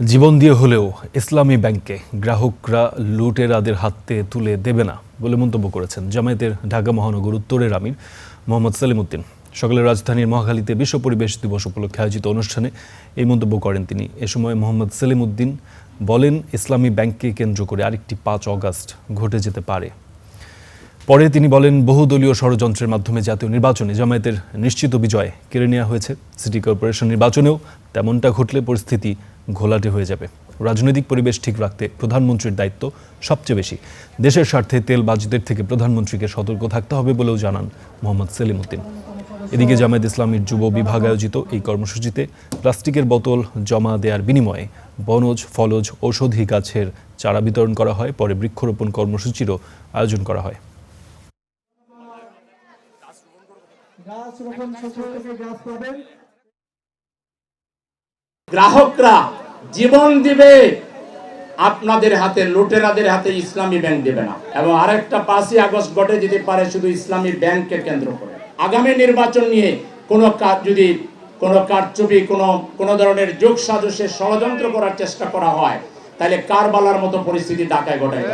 জীবন দিয়ে হলেও ইসলামী ব্যাংকে গ্রাহকরা লুটেরাদের হাতে তুলে দেবে না বলে মন্তব্য করেছেন জামায়াতের ঢাকা মহানগর উত্তরের আমির মোহাম্মদ সেলিম উদ্দিন। সকালে রাজধানীর মহাখালীতে বিশ্ব পরিবেশ দিবস উপলক্ষে আয়োজিত অনুষ্ঠানে এই মন্তব্য করেন তিনি। এ সময় মোহাম্মদ সেলিম উদ্দিন বলেন, ইসলামী ব্যাংককে কেন্দ্র করে আরেকটি 5 অগাস্ট ঘটে যেতে পারে। পরে তিনি বলেন, বহুদলীয় ষড়যন্ত্রের মাধ্যমে জাতীয় নির্বাচনে জামায়াতের নিশ্চিত বিজয় কেড়ে নেওয়া হয়েছে। সিটি কর্পোরেশন নির্বাচনেও তেমনটা ঘটলে পরিস্থিতি ঘোলাটে হয়ে যাবে। রাজনৈতিক পরিবেশ ঠিক রাখতে প্রধানমন্ত্রীর দায়িত্ব সবচেয়ে বেশি। দেশের স্বার্থে তেলবাজদের থেকে প্রধানমন্ত্রীকে সতর্ক থাকতে হবে বলেও জানান মোহাম্মদ সেলিম উদ্দিন। এদিকে জামায়াত ইসলামীর যুব বিভাগ আয়োজিত এই কর্মসূচিতে প্লাস্টিকের বোতল জমা দেওয়ার বিনিময়ে বনজ, ফলজ, ঔষধি গাছের চারা বিতরণ করা হয়। পরে বৃক্ষরোপণ কর্মসূচিরও আয়োজন করা হয়। গ্রাহকরা জীবন দিবে আপনাদের হাতে, লুটেরাদের হাতে ইসলামী ব্যাংক দেবে না। এবং আরেকটা 5ই আগস্ট ঘটে যেতে পারে শুধু ইসলামী ব্যাংককে কেন্দ্র করে। আগামী নির্বাচন নিয়ে কোনো কাজ যদি কোনো কারচুপি, কোনো ধরনের যোগ সাজসের ষড়যন্ত্র করার চেষ্টা করা হয়, তাহলে কারবালার মতো পরিস্থিতি ঢাকায় ঘটায়।